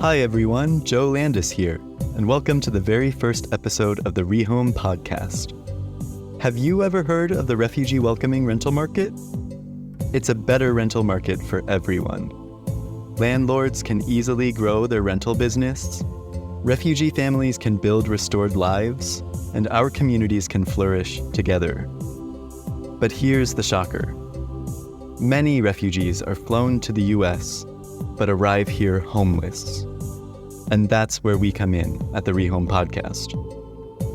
Hi everyone, Joe Landis here, and welcome to the very first episode of the ReHome Podcast. Have you ever heard of the Refugee-Welcoming Rental Market? It's a better rental market for everyone. Landlords can easily grow their rental business, refugee families can build restored lives, and our communities can flourish together. But here's the shocker. Many refugees are flown to the US, but arrive here homeless. And that's where we come in at the ReHome Podcast.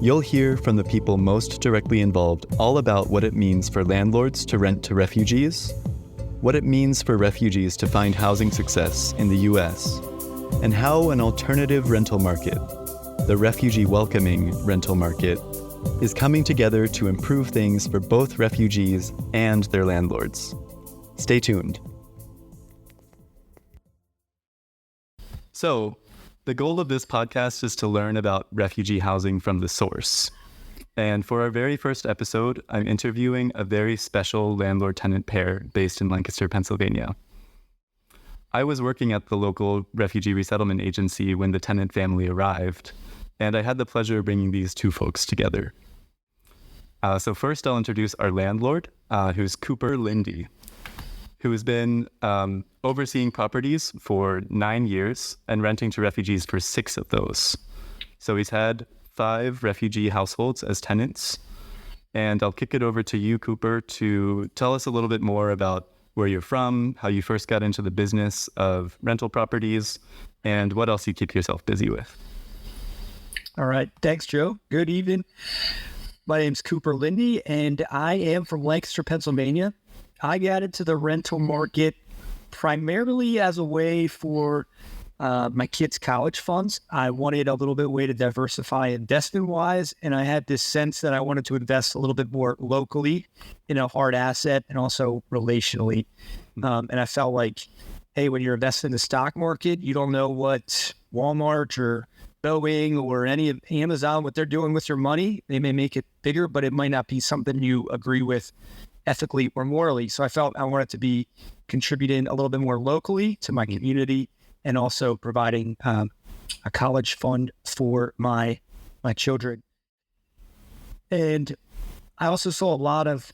You'll hear from the people most directly involved all about what it means for landlords to rent to refugees, what it means for refugees to find housing success in the US, and how an alternative rental market, the refugee-welcoming rental market, is coming together to improve things for both refugees and their landlords. Stay tuned. So, the goal of this podcast is to learn about refugee housing from the source. And for our very first episode, I'm interviewing a very special landlord-tenant pair based in Lancaster, Pennsylvania. I was working at the local refugee resettlement agency when the tenant family arrived, and I had the pleasure of bringing these two folks together. So first, I'll introduce our landlord, who's Cooper Lindy, who has been overseeing properties for 9 years and renting to refugees for 6 of those. So he's had 5 refugee households as tenants. And I'll kick it over to you, Cooper, to tell us a little bit more about where you're from, how you first got into the business of rental properties, and what else you keep yourself busy with. All right. Thanks, Joe. Good evening. My name's Cooper Lindy, and I am from Lancaster, Pennsylvania. I got into the rental market primarily as a way for my kids' college funds. I wanted a little bit way to diversify investment-wise, and I had this sense that I wanted to invest a little bit more locally in a hard asset and also relationally. And I felt like, hey, when you're investing in the stock market, you don't know what Walmart or Boeing or any of Amazon, what they're doing with your money. They may make it bigger, but it might not be something you agree with ethically or morally. So I felt I wanted to be contributing a little bit more locally to my community and also providing a college fund for my children. And I also saw a lot of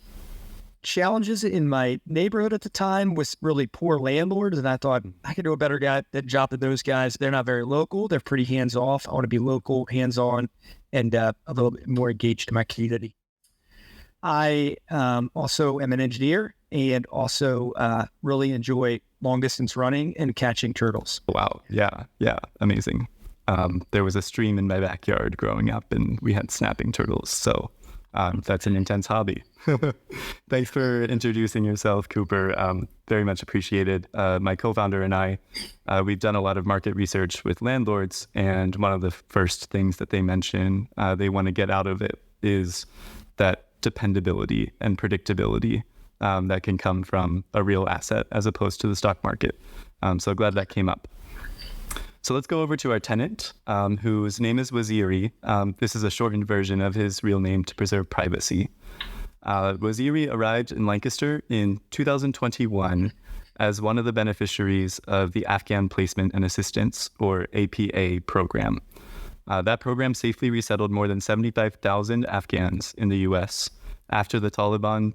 challenges in my neighborhood at the time with really poor landlords. And I thought I could do a better job than those guys. They're not very local. They're pretty hands-off. I want to be local, hands-on, and a little bit more engaged in my community. I also am an engineer and also really enjoy long distance running and catching turtles. Wow. Yeah. Amazing. There was a stream in my backyard growing up and we had snapping turtles. So that's an intense hobby. Thanks for introducing yourself, Cooper. Very much appreciated. My co-founder and I, we've done a lot of market research with landlords. And one of the first things that they mention they want to get out of it is that dependability and predictability that can come from a real asset as opposed to the stock market. So glad that came up. So let's go over to our tenant, whose name is Waziri. This is a shortened version of his real name to preserve privacy. Waziri arrived in Lancaster in 2021 as one of the beneficiaries of the Afghan Placement and Assistance, or APA, program. That program safely resettled more than 75,000 Afghans in the U.S. after the Taliban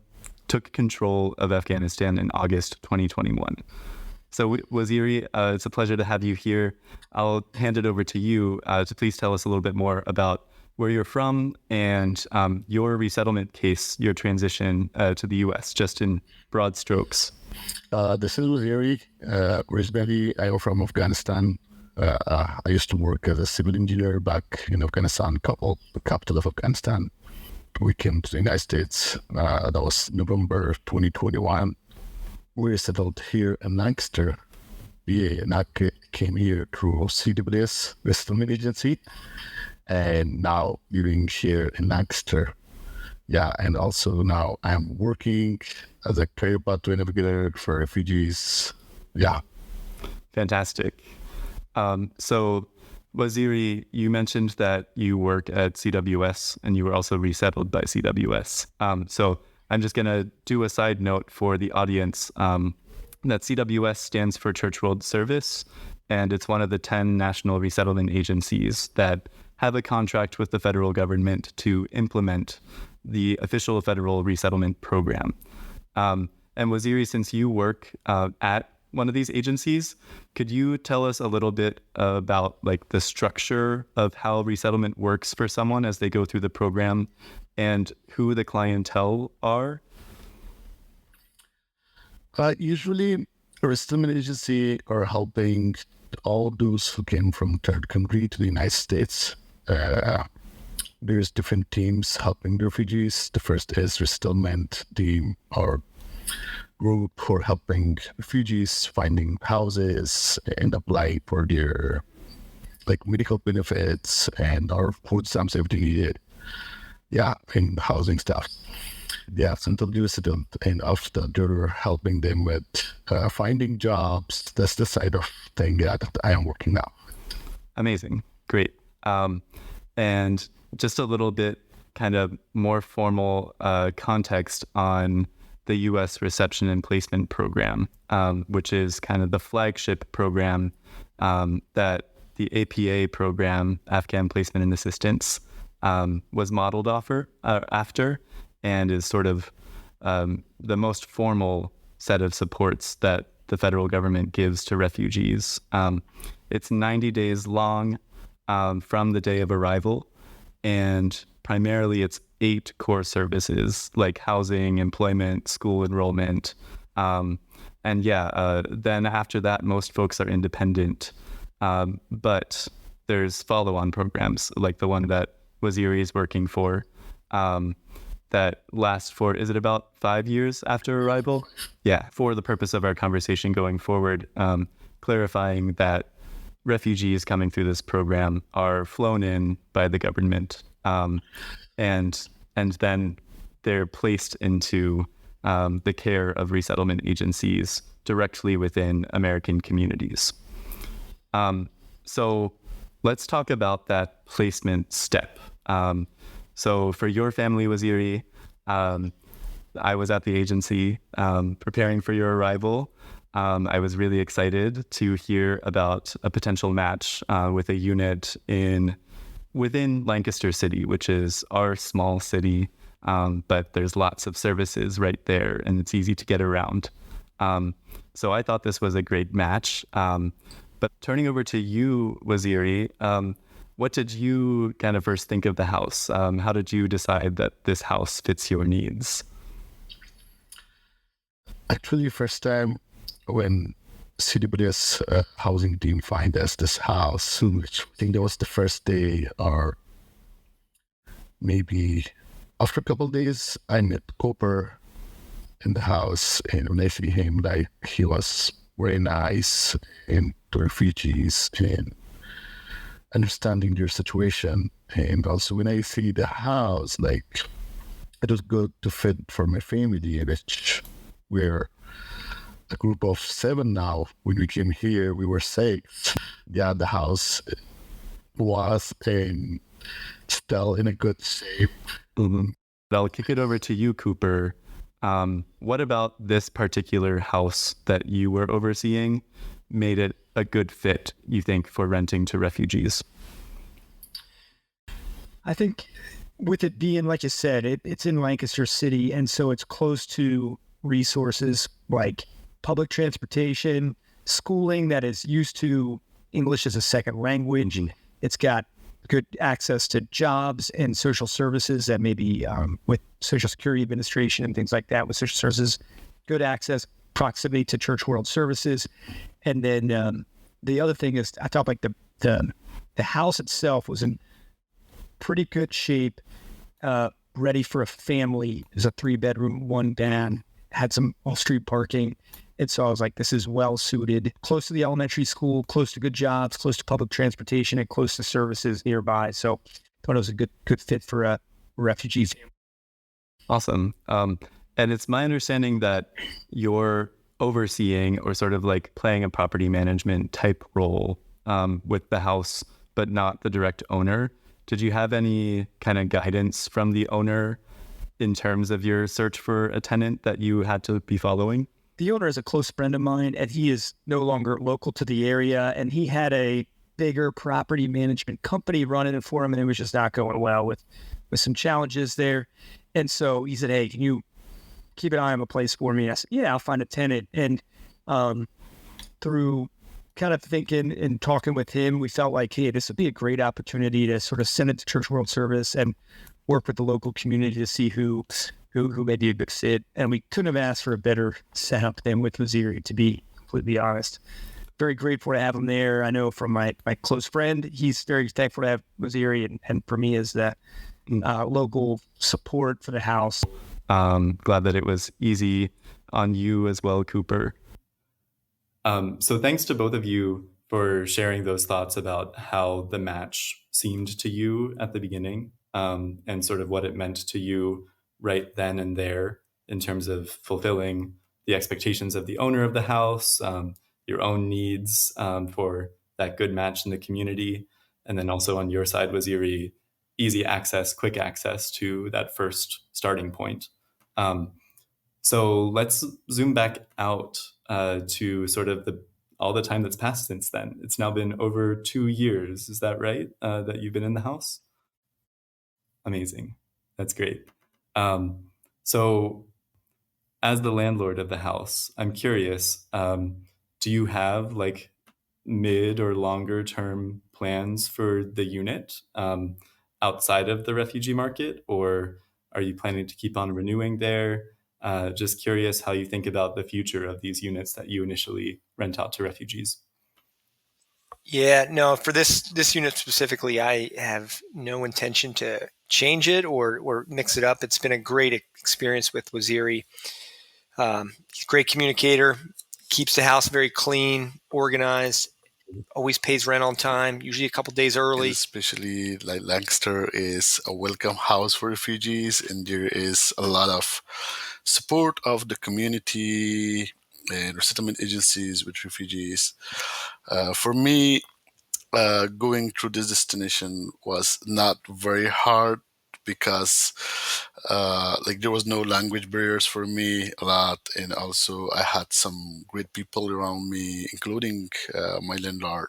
took control of Afghanistan in August 2021. So Waziri, it's a pleasure to have you here. I'll hand it over to you to please tell us a little bit more about where you're from and your resettlement case, your transition to the U.S., just in broad strokes. This is Waziri. Originally, I am from Afghanistan. I used to work as a civil engineer back in Afghanistan, the capital of Afghanistan. We came to the United States. That was November 2021. We settled here in Lancaster, PA, and I came here through CWS, Resettlement Agency, and now living here in Lancaster. Yeah, and also now I'm working as a career pathway navigator for refugees. Yeah. Fantastic. So Waziri, you mentioned that you work at CWS and you were also resettled by CWS. So I'm just going to do a side note for the audience that CWS stands for Church World Service, and it's one of the 10 national resettlement agencies that have a contract with the federal government to implement the official federal resettlement program. And Waziri, since you work at one of these agencies, could you tell us a little bit about like the structure of how resettlement works for someone as they go through the program and who the clientele are? Usually, a resettlement agency are helping all those who came from third country to the United States. There's different teams helping the refugees. The first is resettlement team or group for helping refugees finding houses and apply for their like medical benefits and our food stamps, everything needed. Yeah, and housing stuff. Yeah, until the resident, and after they're helping them with finding jobs. That's the side of thing that I am working now. Amazing. Great. And just a little bit kind of more formal context on the U.S. Reception and Placement Program, which is kind of the flagship program that the APA program, Afghan Placement and Assistance, was modeled after, and is sort of the most formal set of supports that the federal government gives to refugees. It's 90 days long from the day of arrival, and primarily it's 8 core services like housing, employment, school enrollment. Then after that, most folks are independent. But there's follow-on programs like the one that Waziri is working for that last for, is it about 5 years after arrival? Yeah, for the purpose of our conversation going forward, clarifying that refugees coming through this program are flown in by the government, and then they're placed into the care of resettlement agencies directly within American communities. So let's talk about that placement step. So for your family, Waziri, I was at the agency preparing for your arrival. I was really excited to hear about a potential match with a unit within Lancaster City, which is our small city, but there's lots of services right there, and it's easy to get around. So I thought this was a great match. But turning over to you, Waziri, what did you kind of first think of the house? How did you decide that this house fits your needs? Actually, first time when CWS housing team find us this house, which I think that was the first day, or maybe after a couple of days, I met Cooper in the house, and when I see him, like, he was very nice and to refugees and understanding their situation. And also when I see the house, like, it was good to fit for my family, which we're a group of 7 now. When we came here, we were 6. Yeah, the house was still in a good shape. Mm-hmm. I'll kick it over to you, Cooper. What about this particular house that you were overseeing made it a good fit, you think, for renting to refugees? I think with it being, like you said, it's in Lancaster City, and so it's close to resources like public transportation, schooling that is used to English as a second language. Mm-hmm. It's got good access to jobs and social services that maybe with Social Security Administration and things like that with social services, good access, proximity to Church World Services. And then the other thing is, I thought like the house itself was in pretty good shape, ready for a family. It was a 3-bedroom, 1 bath, had some off-street parking. And so I was like, this is well suited, close to the elementary school, close to good jobs, close to public transportation, and close to services nearby. So I thought it was a good fit for a refugee family. Awesome. And it's my understanding that you're overseeing or sort of like playing a property management type role with the house, but not the direct owner. Did you have any kind of guidance from the owner in terms of your search for a tenant that you had to be following? the owner is a close friend of mine, and he is no longer local to the area, and he had a bigger property management company running it for him, and it was just not going well with some challenges there. And so he said, "Hey, can you keep an eye on a place for me?" I said, "Yeah, I'll find a tenant." And through kind of thinking and talking with him, we felt like, hey, this would be a great opportunity to sort of send it to Church World Service and work with the local community to see who may be a good fit. And we couldn't have asked for a better setup than with Waziri, to be completely honest. Very grateful to have him there. I know from my close friend, he's very thankful to have Waziri, and for me as the local support for the house. Glad that it was easy on you as well, Cooper. So thanks to both of you for sharing those thoughts about how the match seemed to you at the beginning, and sort of what it meant to you right then and there in terms of fulfilling the expectations of the owner of the house, your own needs for that good match in the community, and then also on your side, Waziri, easy access, quick access to that first starting point. So let's zoom back out to sort of all the time that's passed since then. It's now been over 2 years. Is that right? That you've been in the house? Amazing. That's great. So as the landlord of the house, I'm curious, do you have like mid or longer term plans for the unit outside of the refugee market, or are you planning to keep on renewing there? Just curious how you think about the future of these units that you initially rent out to refugees. Yeah, no, for this unit specifically, I have no intention to change it or mix it up. It's been a great experience with Waziri. He's a great communicator, keeps the house very clean, organized, always pays rent on time, usually a couple days early. And especially like Lancaster is a welcome house for refugees, and there is a lot of support of the community and resettlement agencies with refugees. For me, going through this destination was not very hard because like there was no language barriers for me a lot, and also I had some great people around me, including my landlord.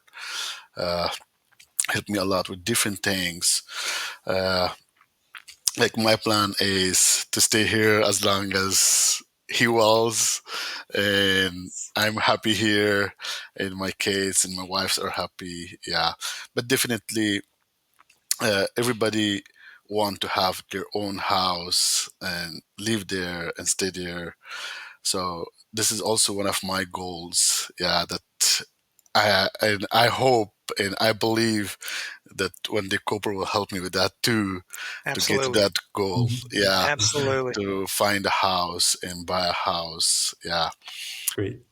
Helped me a lot with different things. Like my plan is to stay here as long as he was, and I'm happy here, and my kids and my wives are happy. Yeah, but definitely everybody want to have their own house and live there and stay there. So this is also one of my goals. Yeah, that I hope and I believe that one day Cooper will help me with that too. Absolutely. To get to that goal. Yeah, Absolutely. to find a house and buy a house. Yeah. Great.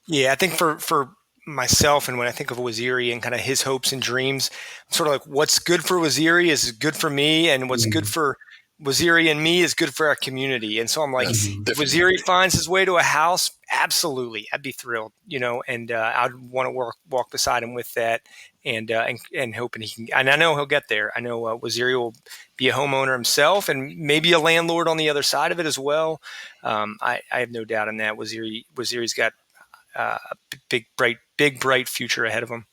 Yeah, I think for myself, and when I think of Waziri and kind of his hopes and dreams, I'm sort of like, what's good for Waziri is good for me, and what's good for Waziri and me is good for our community. And so I'm like, Yes, if definitely. Waziri finds his way to a house, absolutely, I'd be thrilled, and I'd want to walk beside him with that, and hoping he can. And I know he'll get there. I know Waziri will be a homeowner himself, and maybe a landlord on the other side of it as well. I have no doubt in that. Waziri's got a big bright future ahead of him.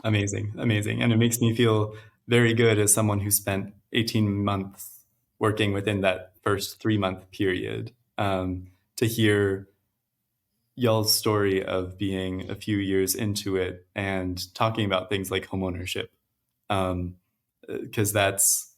Amazing. And it makes me feel very good as someone who spent 18 months working within that first 3-month period, to hear y'all's story of being a few years into it and talking about things like homeownership. Because that's,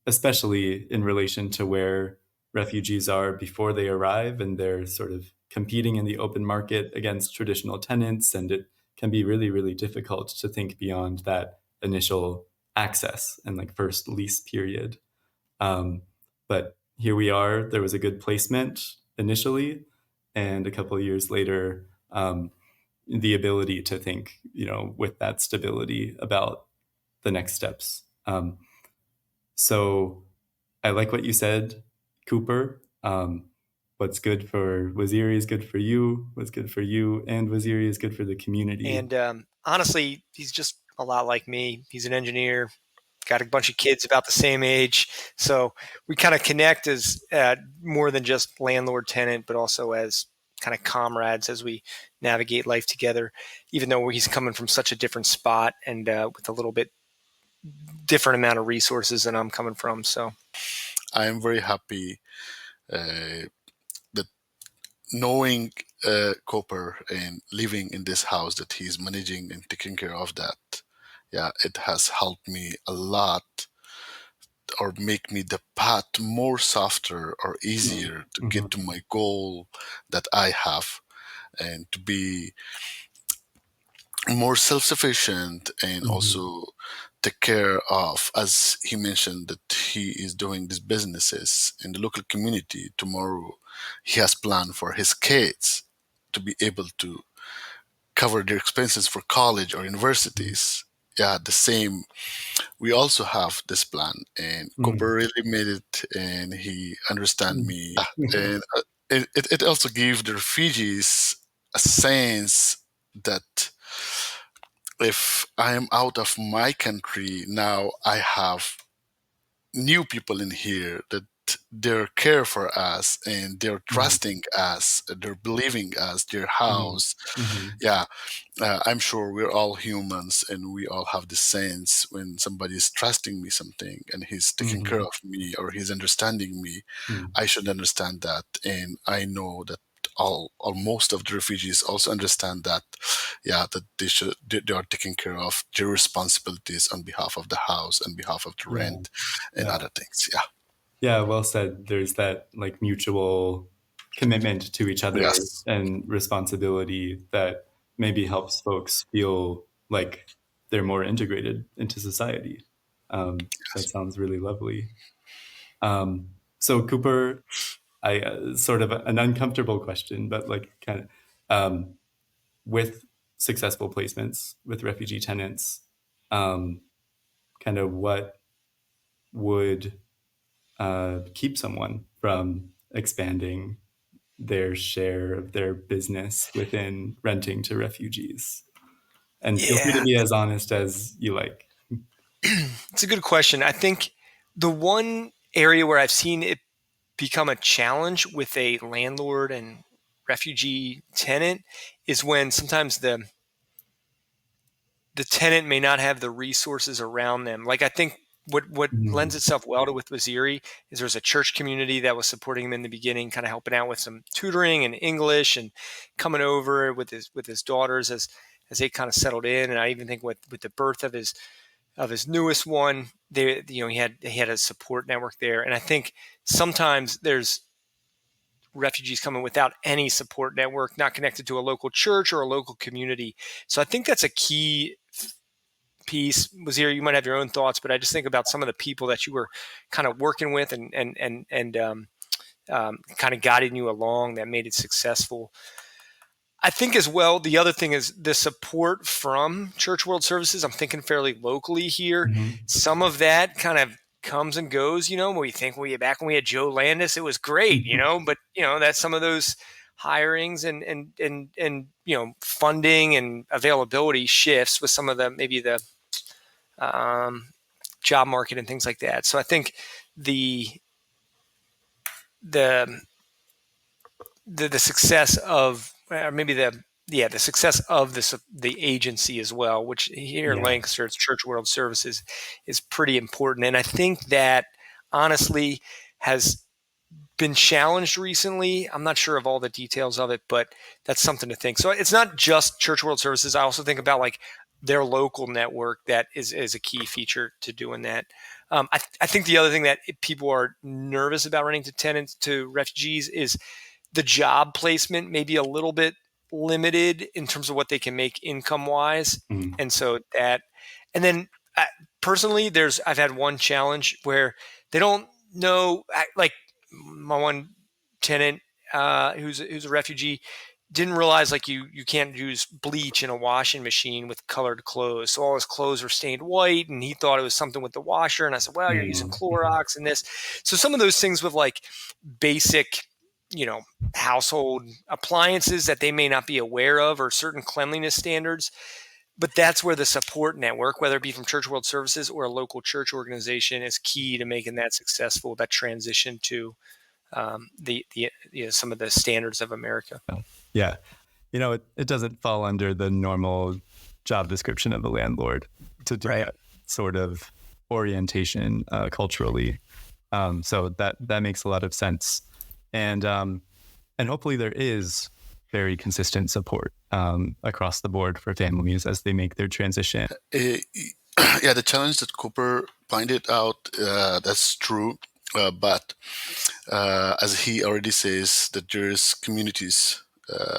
especially in relation to where refugees are before they arrive, and they're sort of competing in the open market against traditional tenants, and it can be really, really difficult to think beyond that initial access and like first lease period. But here we are. There was a good placement initially, and a couple of years later, the ability to think, with that stability about the next steps. So I like what you said, Cooper. What's good for Waziri is good for you. What's good for you and Waziri is good for the community. And honestly, he's just a lot like me. He's an engineer, got a bunch of kids about the same age. So we kind of connect as more than just landlord tenant, but also as kind of comrades as we navigate life together, even though he's coming from such a different spot and with a little bit different amount of resources than I'm coming from. So I am very happy that knowing Cooper and living in this house that he's managing and taking care of that. Yeah, it has helped me a lot, or make me the path more softer or easier to get to my goal that I have, and to be more self-sufficient, and also take care of, as he mentioned, that he is doing these businesses in the local community. Tomorrow he has planned for his kids to be able to cover their expenses for college or universities. Yeah, the same. We also have this plan, and Cooper really made it, and he understand me. And it also gave the refugees a sense that if I am out of my country now, I have new people in here that they're care for us, and they're trusting us, they're believing us, their house. Yeah, I'm sure we're all humans, and we all have the sense when somebody's trusting me something and he's taking care of me, or he's understanding me. I should understand that, and I know that all most of the refugees also understand that. Yeah, that they are taking care of their responsibilities on behalf of the house, on behalf of the rent, and other things. Yeah. Yeah, well said. There's that like mutual commitment to each other Yes. and responsibility that maybe helps folks feel like they're more integrated into society. That sounds really lovely. So Cooper, I sort of an uncomfortable question, but like kind of with successful placements with refugee tenants, kind of what would keep someone from expanding their share of their business within renting to refugees? And feel free to yeah, be as honest as you like. it's a good question. I think the one area where I've seen it become a challenge with a landlord and refugee tenant is when sometimes the tenant may not have the resources around them. Like I think what lends itself well to with Waziri is there's a church community that was supporting him in the beginning, kind of helping out with some tutoring and English, and coming over with his daughters as they kind of settled in. And I even think with the birth of his newest one, he had a support network there. And I think sometimes there's refugees coming without any support network, not connected to a local church or a local community. So I think that's a key piece. Wazir, you might have your own thoughts, but I just think about some of the people that you were kind of working with and kind of guiding you along that made it successful. I think as well, the other thing is the support from Church World Services. I'm thinking fairly locally here. Some of that kind of comes and goes, when we think back when we had Joe Landis, it was great, but that's some of those hirings and funding and availability shifts with some of maybe the job market and things like that. So I think the success of the success of the agency as well, which here in Lancaster, it's Church World Services, is pretty important. And I think that honestly has been challenged recently. I'm not sure of all the details of it, but that's something to think. So it's not just Church World Services. I also think about like their local network that is a key feature to doing that. I think the other thing that people are nervous about renting to tenants to refugees is the job placement may be a little bit limited in terms of what they can make income wise. And so and then personally, I've had one challenge where they don't know, like my one tenant who's a refugee didn't realize like you can't use bleach in a washing machine with colored clothes. So all his clothes were stained white, and he thought it was something with the washer. And I said, well, you're using Clorox and this. So some of those things with like basic, household appliances that they may not be aware of, or certain cleanliness standards, But that's where the support network, whether it be from Church World Services or a local church organization, is key to making that successful, that transition to the some of the standards of America. Yeah. It doesn't fall under the normal job description of a landlord to do that sort of orientation culturally. So that makes a lot of sense. And hopefully there is very consistent support across the board for families as they make their transition. Yeah, the challenge that Cooper pointed out, that's true. But as he already says, that there's communities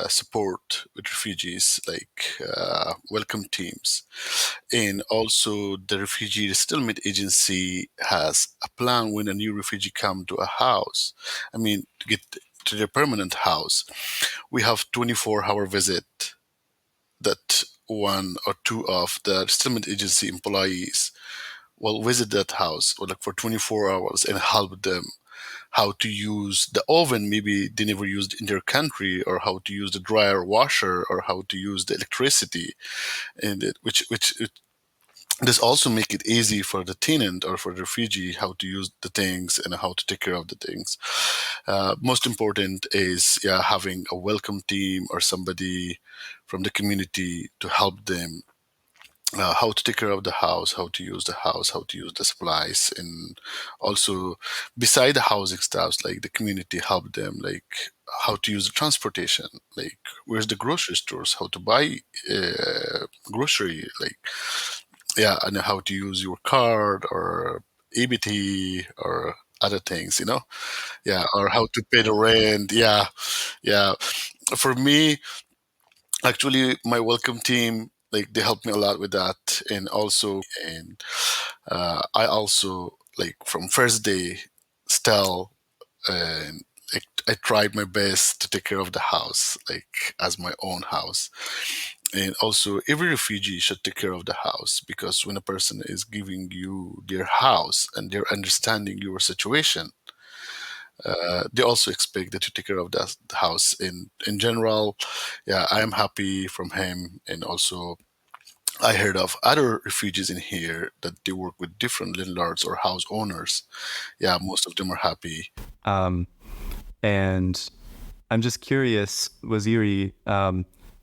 support with refugees, like welcome teams. And also the Refugee Resettlement Agency has a plan when a new refugee come to a house. To get to their permanent house, we have 24-hour visit that one or two of the resettlement agency employees will visit that house for 24 hours and help them how to use the oven maybe they never used in their country, or how to use the dryer washer, or how to use the electricity, and this also make it easy for the tenant or for the refugee how to use the things and how to take care of the things. Most important is having a welcome team or somebody from the community to help them how to take care of the house, how to use the supplies, and also beside the housing staffs, like the community help them, like how to use the transportation, like where's the grocery stores, how to buy grocery, and how to use your card or EBT or other things, or how to pay the rent. For me, actually, my welcome team, they helped me a lot with that, and I also, from first day still, and I tried my best to take care of the house, as my own house. And also, every refugee should take care of the house, because when a person is giving you their house and they're understanding your situation, they also expect that you take care of the house. In general, I am happy from him. And also, I heard of other refugees in here that they work with different landlords or house owners. Most of them are happy. And I'm just curious, Waziri,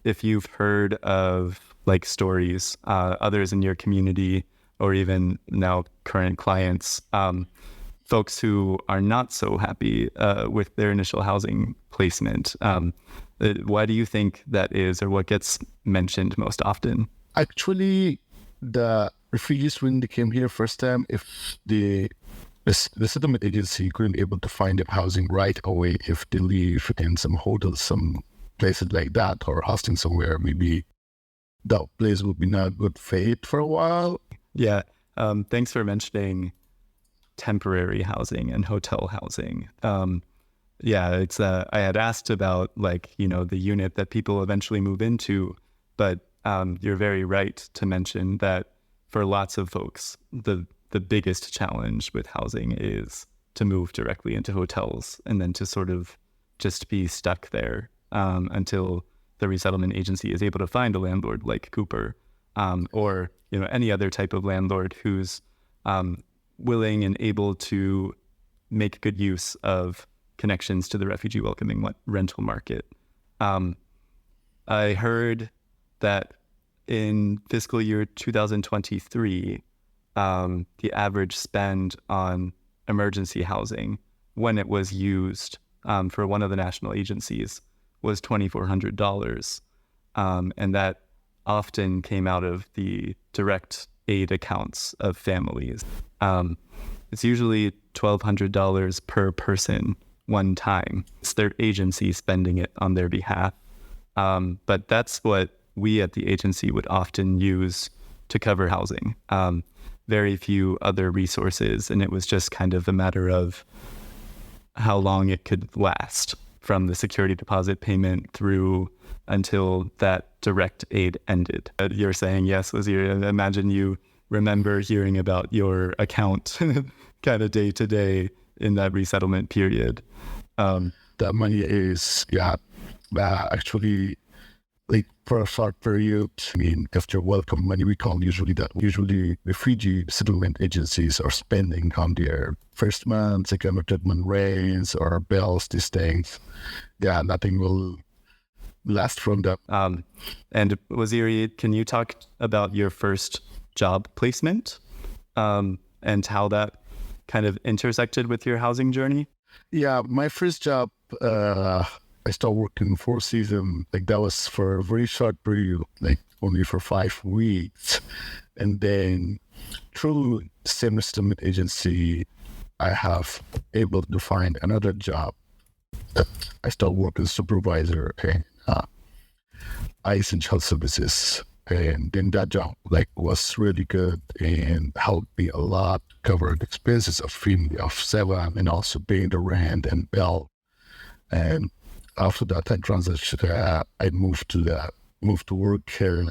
if you've heard of stories, others in your community, or even now current clients, folks who are not so happy with their initial housing placement. Why do you think that is, or what gets mentioned most often? Actually, the refugees, when they came here first time, if the settlement agency couldn't able to find them housing right away, if they live in some hotels, some places like that, or hosting somewhere, maybe that place would be not good fit for a while. Yeah. Thanks for mentioning temporary housing and hotel housing. It's I had asked about the unit that people eventually move into, but you're very right to mention that for lots of folks, the biggest challenge with housing is to move directly into hotels and then to sort of just be stuck there until the resettlement agency is able to find a landlord like Cooper, or any other type of landlord who's willing and able to make good use of connections to the refugee-welcoming rental market. I heard that in fiscal year 2023, the average spend on emergency housing when it was used for one of the national agencies was $2,400. And that often came out of the direct aid accounts of families. It's usually $1,200 per person one time. It's their agency spending it on their behalf. But that's what we at the agency would often use to cover housing. Very few other resources, and it was just kind of a matter of how long it could last from the security deposit payment through until that direct aid ended. You're saying yes, Wazir. I imagine you remember hearing about your account kind of day to day in that resettlement period. That money is, actually, for a short period. I mean, after welcome money, we call usually refugee settlement agencies are spending on their first month, second or third month rents or bills, these things. Yeah, nothing will last from that. And Waziri, can you talk about your first job placement and how that kind of intersected with your housing journey? Yeah, my first job, I started working 4 seasons. Like that was for a very short period, like only for 5 weeks. And then through the same estimate agency, I have able to find another job that I started working supervisor in essential services. And then that job was really good and helped me a lot, covered expenses of family of 7 and also paying the rent and bill. And after that, I transitioned. I moved to work here.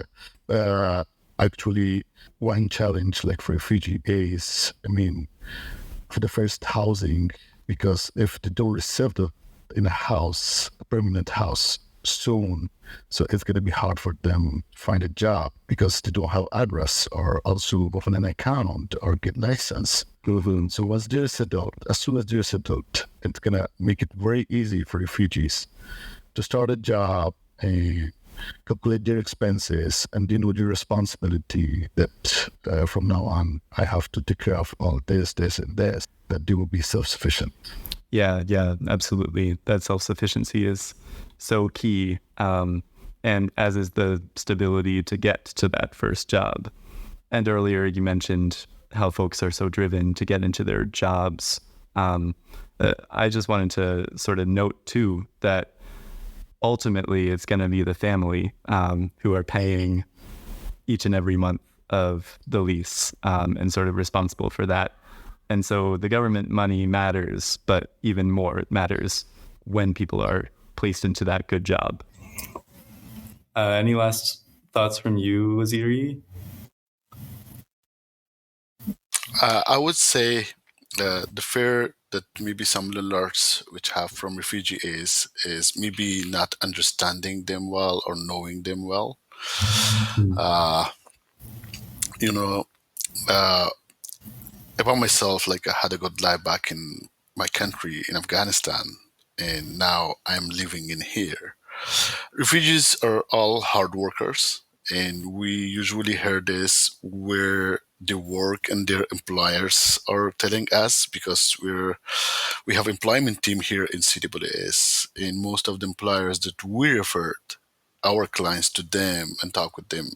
Actually, one challenge for refugee is, I mean, for the first housing, because if they don't receive them in a permanent house soon, so it's going to be hard for them to find a job because they don't have address or also open an account or get license. Mm-hmm. So once they're settled, as soon as they're settled, it's going to make it very easy for refugees to start a job and calculate their expenses and then with the responsibility that from now on, I have to take care of all this, and this, that they will be self-sufficient. Yeah, absolutely. That self-sufficiency is so key. And as is the stability to get to that first job. And earlier you mentioned how folks are so driven to get into their jobs. I just wanted to sort of note too that ultimately it's going to be the family who are paying each and every month of the lease and sort of responsible for that. And so the government money matters, but even more it matters when people are placed into that good job. Any last thoughts from you, Waziri? I would say the fear that maybe some landlords which have from refugee is maybe not understanding them well or knowing them well. You know, about myself, I had a good life back in my country in Afghanistan, and now I'm living in here. Refugees are all hard workers, and we usually hear this where they work and their employers are telling us, because we have employment team here in CWS, and most of the employers that we referred our clients to them and talk with them,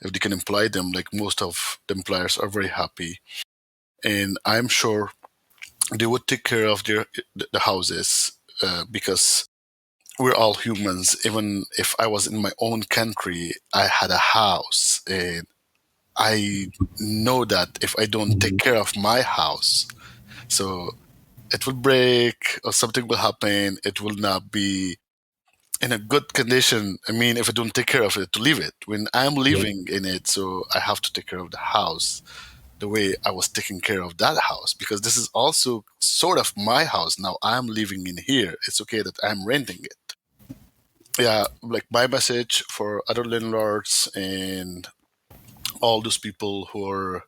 if they can employ them, most of the employers are very happy, and I'm sure they would take care of the houses because we're all humans. Even if I was in my own country, I had a house, and I know that if I don't take care of my house, so it will break or something will happen. It will not be in a good condition. I mean, if I don't take care of it, to leave it when I'm living in it, so I have to take care of the house the way I was taking care of that house, because this is also sort of my house now. I'm living in here. It's okay that I'm renting it. Yeah, my message for other landlords and all those people who are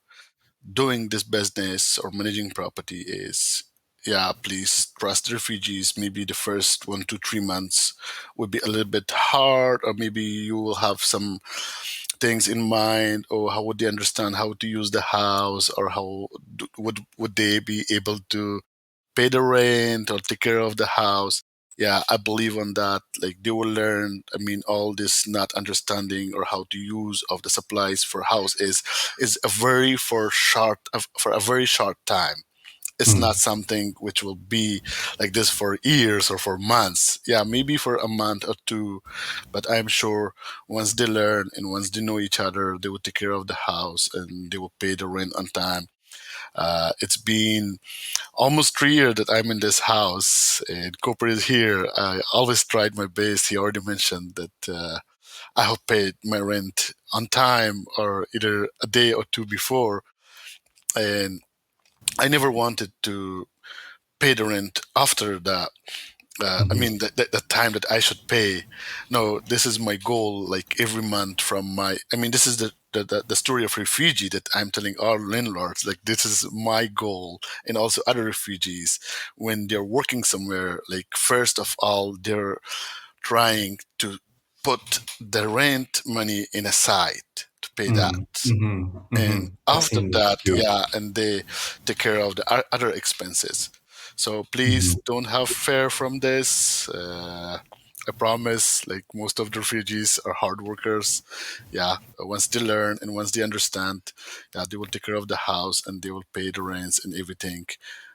doing this business or managing property is, yeah, please trust the refugees. Maybe the first 1 to 3 months would be a little bit hard, or maybe you will have some things in mind, or how would they understand how to use the house, or how would they be able to pay the rent or take care of the house. Yeah, I believe on that. They will learn. I mean, all this not understanding or how to use of the supplies for house is a very for a very short time. It's not something which will be like this for years or for months. Yeah, maybe for a month or two, but I'm sure once they learn and once they know each other, they will take care of the house and they will pay the rent on time. It's been almost 3 years that I'm in this house, and Cooper is here. I always tried my best. He already mentioned that I have paid my rent on time or either a day or two before, and I never wanted to pay the rent after that. I mean, the time that I should pay. No, this is my goal. Like every month from my, I mean, this is the story of refugee that I'm telling our landlords. Like this is my goal, and also other refugees when they're working somewhere. Like first of all, they're trying to put the rent money in a side to pay that. And I've after seen this that, too. yeah, and they take care of the other expenses. So please Mhm. don't have fear from this. I promise, like most of the refugees are hard workers. Yeah, once they learn and once they understand, yeah, they will take care of the house and they will pay the rents and everything.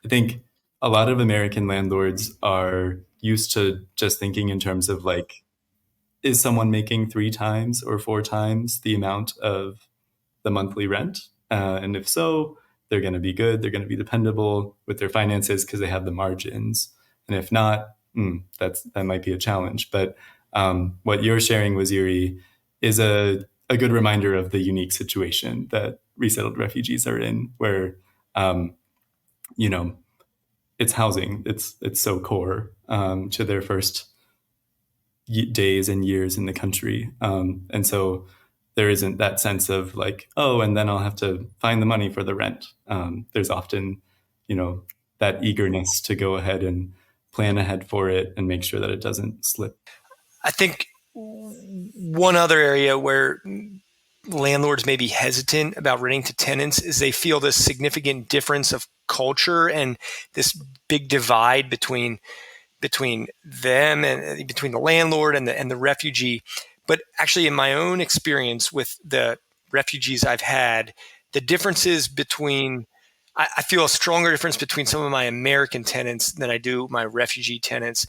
I think a lot of American landlords are used to just thinking in terms of like, is someone making 3 times or 4 times the amount of the monthly rent? And if so, they're going to be good. They're going to be dependable with their finances because they have the margins. And if not, that might be a challenge. But what you're sharing, Waziri, is a good reminder of the unique situation that resettled refugees are in, where um, you know it's housing. It's so core to their first days and years in the country, and so there isn't that sense of like, oh, and then I'll have to find the money for the rent. There's often, you know, that eagerness to go ahead and plan ahead for it and make sure that it doesn't slip. I think one other area where landlords may be hesitant about renting to tenants is they feel this significant difference of culture and this big divide between them and between the landlord and the refugee. But actually, in my own experience with the refugees I've had, the differences between I feel a stronger difference between some of my American tenants than I do my refugee tenants.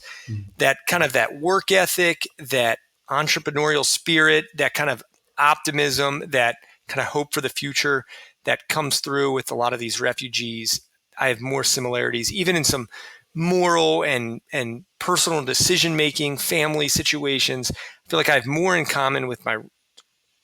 That kind of that work ethic, that entrepreneurial spirit, that kind of optimism, that kind of hope for the future that comes through with a lot of these refugees. I have more similarities, even in some moral and personal decision making, family situations. I feel like I have more in common with my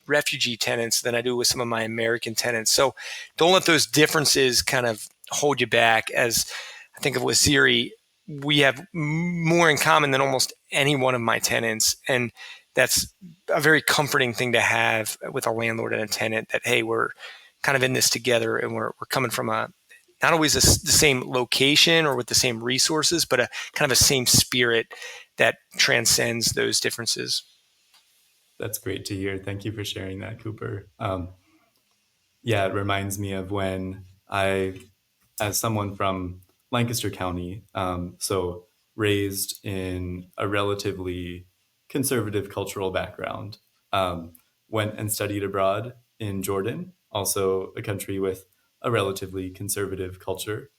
refugee tenants than I do with some of my American tenants. So don't let those differences kind of hold you back. As I think of Waziri, we have more in common than almost any one of my tenants. And that's a very comforting thing to have with a landlord and a tenant, that, hey, we're kind of in this together, and we're coming from a not always the same location or with the same resources, but a kind of a same spirit that transcends those differences. That's great to hear. Thank you for sharing that, Cooper. Yeah, it reminds me of when I, as someone from Lancaster County, so raised in a relatively conservative cultural background, went and studied abroad in Jordan, also a country with a relatively conservative culture.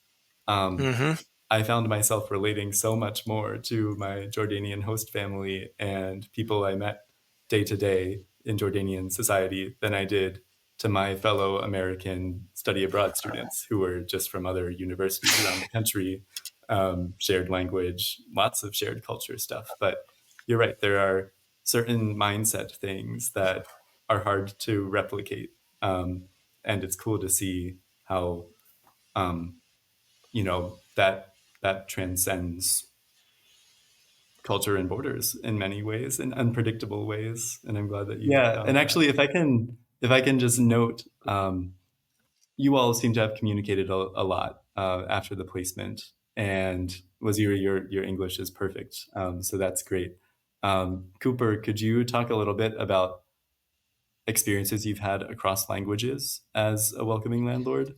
Um, Mm-hmm. I found myself relating so much more to my Jordanian host family and people I met day to day in Jordanian society than I did to my fellow American study abroad students who were just from other universities around the country, shared language, lots of shared culture stuff. But you're right, there are certain mindset things that are hard to replicate. And it's cool to see how um, that transcends culture and borders in many ways, in unpredictable ways. And I'm glad that you found and that. Actually, if I can just note, you all seem to have communicated a lot after the placement, and Waziri, your English is perfect, so that's great. Cooper, could you talk a little bit about experiences you've had across languages as a welcoming landlord?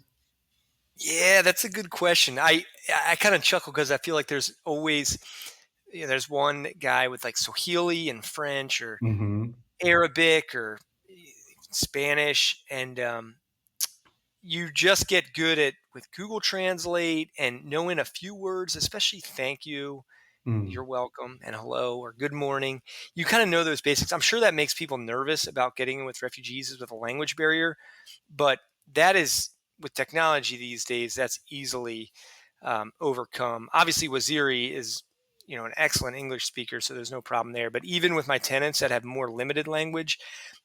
Yeah, that's a good question. I kind of chuckle because I feel like there's always, there's one guy with like Swahili and French or Mm-hmm. Arabic or Spanish, and you just get good at with Google Translate and knowing a few words, especially thank you, you're welcome, and hello or good morning. You kind of know those basics. I'm sure that makes people nervous about getting in with refugees with a language barrier, but that is with technology these days, that's easily overcome. Obviously, Waziri is an excellent English speaker, so there's no problem there. But even with my tenants that have more limited language,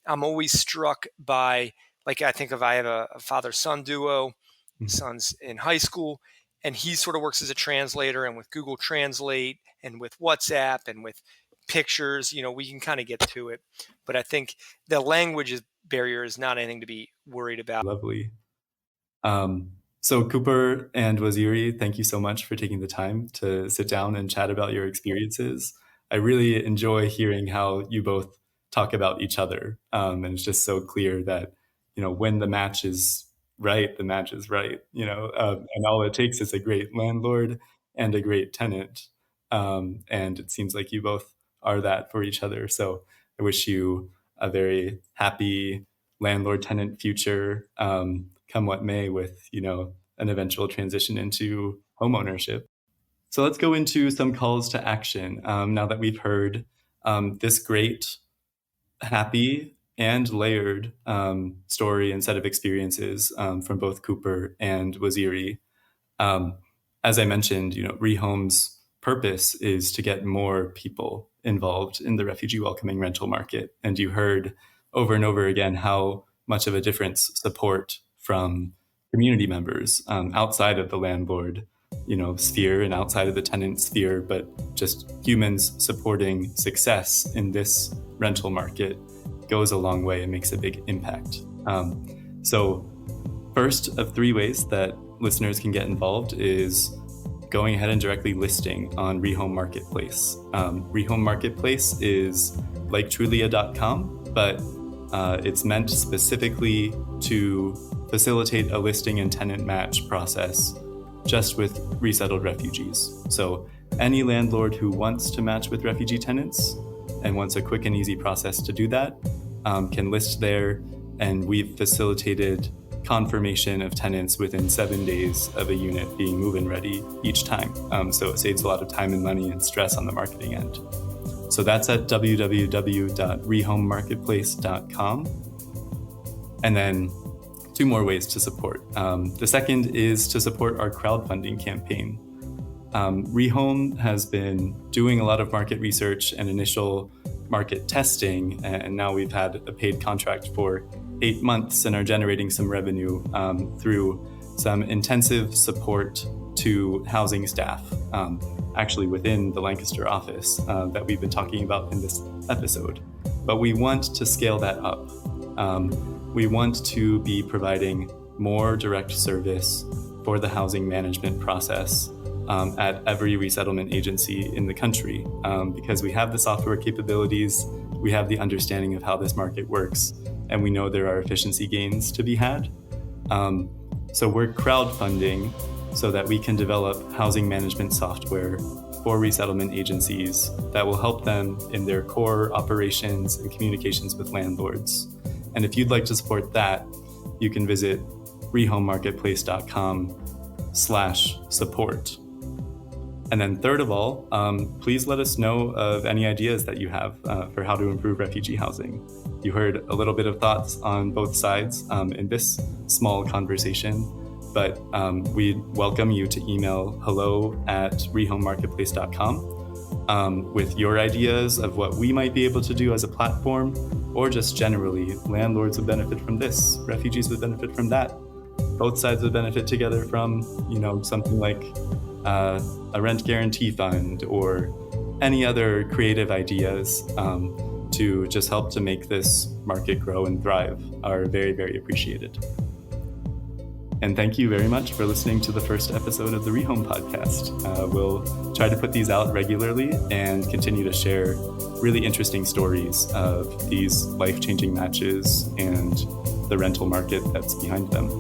I'm always struck by, like, I have a father-son duo, son's in high school, and he sort of works as a translator, and with Google Translate and with WhatsApp and with pictures, we can kind of get to it. But I think the language barrier is not anything to be worried about. Lovely. So Cooper and Waziri, thank you so much for taking the time to sit down and chat about your experiences. I really enjoy hearing how you both talk about each other. And it's just so clear that, when the match is right, the match is right, and all it takes is a great landlord and a great tenant. And it seems like you both are that for each other. So I wish you a very happy landlord-tenant future, come what may, with, an eventual transition into homeownership. So let's go into some calls to action. Now that we've heard this great, happy, and layered story and set of experiences from both Cooper and Waziri, as I mentioned, ReHome's purpose is to get more people involved in the refugee-welcoming rental market. And you heard over and over again how much of a difference support from community members outside of the landlord sphere and outside of the tenant sphere, but just humans supporting success in this rental market goes a long way and makes a big impact. So first of 3 ways that listeners can get involved is going ahead and directly listing on ReHome Marketplace. ReHome Marketplace is like Trulia.com, but it's meant specifically to facilitate a listing and tenant match process just with resettled refugees. So any landlord who wants to match with refugee tenants and wants a quick and easy process to do that can list there, and we've facilitated confirmation of tenants within 7 days of a unit being move-in ready each time. So it saves a lot of time and money and stress on the marketing end. So that's at www.rehomemarketplace.com. And then 2 more ways to support. The second is to support our crowdfunding campaign. ReHome has been doing a lot of market research and initial market testing, and now we've had a paid contract for 8 months and are generating some revenue through some intensive support to housing staff, actually within the Lancaster office that we've been talking about in this episode. But we want to scale that up. We want to be providing more direct service for the housing management process at every resettlement agency in the country, because we have the software capabilities, we have the understanding of how this market works, and we know there are efficiency gains to be had. So we're crowdfunding so that we can develop housing management software for resettlement agencies that will help them in their core operations and communications with landlords. And if you'd like to support that, you can visit rehomemarketplace.com/support. And then third of all, please let us know of any ideas that you have for how to improve refugee housing. You heard a little bit of thoughts on both sides in this small conversation, but we'd welcome you to email hello@rehomemarketplace.com with your ideas of what we might be able to do as a platform, or just generally, landlords would benefit from this, refugees would benefit from that. Both sides would benefit together from, something like a rent guarantee fund or any other creative ideas to just help to make this market grow and thrive are very, very appreciated. And thank you very much for listening to the first episode of the ReHome Podcast. We'll try to put these out regularly and continue to share really interesting stories of these life-changing matches and the rental market that's behind them.